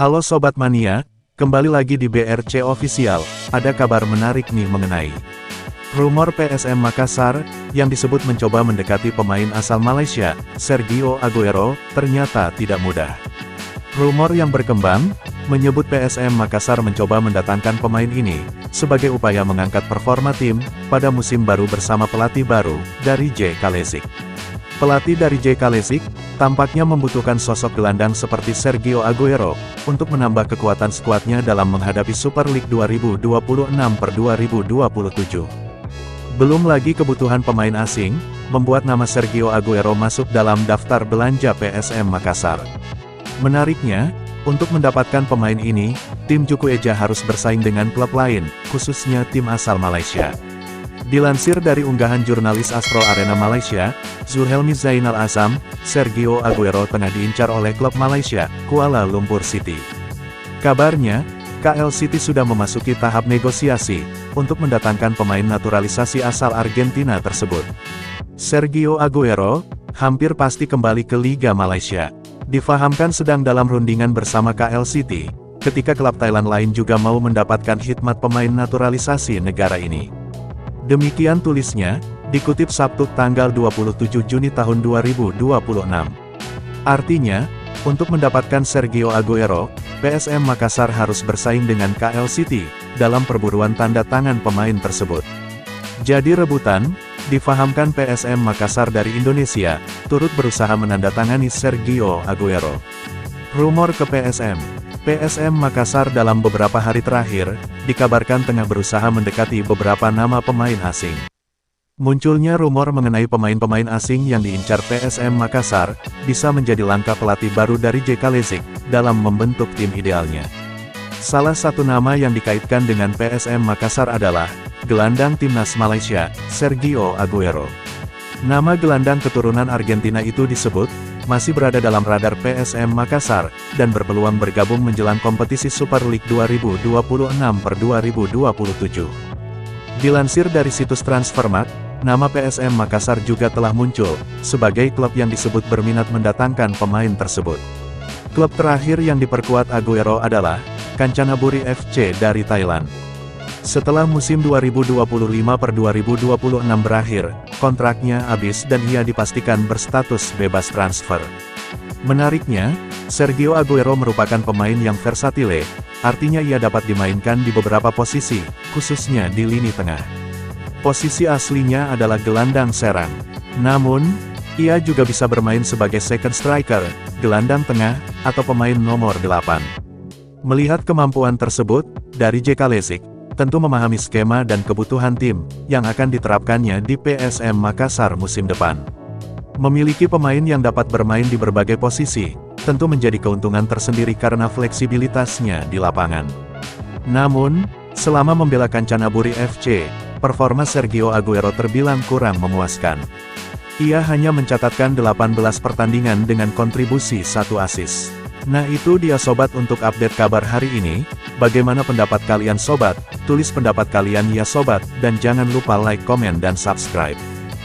Halo Sobat Mania, kembali lagi di BRC Official. Ada kabar menarik nih mengenai rumor PSM Makassar, yang disebut mencoba mendekati pemain asal Malaysia, Sergio Aguero, ternyata tidak mudah. Rumor yang berkembang, menyebut PSM Makassar mencoba mendatangkan pemain ini, sebagai upaya mengangkat performa tim, pada musim baru bersama pelatih baru, dari JK Leipzig. Pelatih dari JK Leipzig, tampaknya membutuhkan sosok gelandang seperti Sergio Aguero, untuk menambah kekuatan skuadnya dalam menghadapi Super League 2026/2027. Belum lagi kebutuhan pemain asing, membuat nama Sergio Aguero masuk dalam daftar belanja PSM Makassar. Menariknya, untuk mendapatkan pemain ini, tim Juku Eja harus bersaing dengan klub lain, khususnya tim asal Malaysia. Dilansir dari unggahan jurnalis Astro Arena Malaysia, Zulhelmi Zainal Azam, Sergio Aguero tengah diincar oleh klub Malaysia, Kuala Lumpur City. Kabarnya, KL City sudah memasuki tahap negosiasi, untuk mendatangkan pemain naturalisasi asal Argentina tersebut. Sergio Aguero, hampir pasti kembali ke Liga Malaysia. Difahamkan sedang dalam rundingan bersama KL City, ketika klub Thailand lain juga mau mendapatkan khidmat pemain naturalisasi negara ini. Demikian tulisnya, dikutip Sabtu tanggal 27 Juni tahun 2026. Artinya, untuk mendapatkan Sergio Aguero, PSM Makassar harus bersaing dengan KL City, dalam perburuan tanda tangan pemain tersebut. Jadi rebutan, difahamkan PSM Makassar dari Indonesia, turut berusaha menandatangani Sergio Aguero. Rumor ke PSM Makassar dalam beberapa hari terakhir, dikabarkan tengah berusaha mendekati beberapa nama pemain asing. Munculnya rumor mengenai pemain-pemain asing yang diincar PSM Makassar, bisa menjadi langkah pelatih baru dari JK Leipzig, dalam membentuk tim idealnya. Salah satu nama yang dikaitkan dengan PSM Makassar adalah, gelandang timnas Malaysia, Sergio Aguero. Nama gelandang keturunan Argentina itu disebut, masih berada dalam radar PSM Makassar, dan berpeluang bergabung menjelang kompetisi Super League 2026/2027. Dilansir dari situs Transfermarkt, nama PSM Makassar juga telah muncul, sebagai klub yang disebut berminat mendatangkan pemain tersebut. Klub terakhir yang diperkuat Aguero adalah, Kanchanaburi FC dari Thailand. Setelah musim 2025/2026 berakhir, kontraknya habis dan ia dipastikan berstatus bebas transfer. Menariknya, Sergio Aguero merupakan pemain yang versatile, artinya ia dapat dimainkan di beberapa posisi, khususnya di lini tengah. Posisi aslinya adalah gelandang serang. Namun, ia juga bisa bermain sebagai second striker, gelandang tengah, atau pemain nomor 8. Melihat kemampuan tersebut, dari JK Leipzig, tentu memahami skema dan kebutuhan tim, yang akan diterapkannya di PSM Makassar musim depan. Memiliki pemain yang dapat bermain di berbagai posisi, tentu menjadi keuntungan tersendiri karena fleksibilitasnya di lapangan. Namun, selama membela Kanchanaburi FC, performa Sergio Aguero terbilang kurang memuaskan. Ia hanya mencatatkan 18 pertandingan dengan kontribusi 1 assist. Nah itu dia sobat untuk update kabar hari ini. Bagaimana pendapat kalian sobat? Tulis pendapat kalian ya sobat, dan jangan lupa like, komen dan subscribe.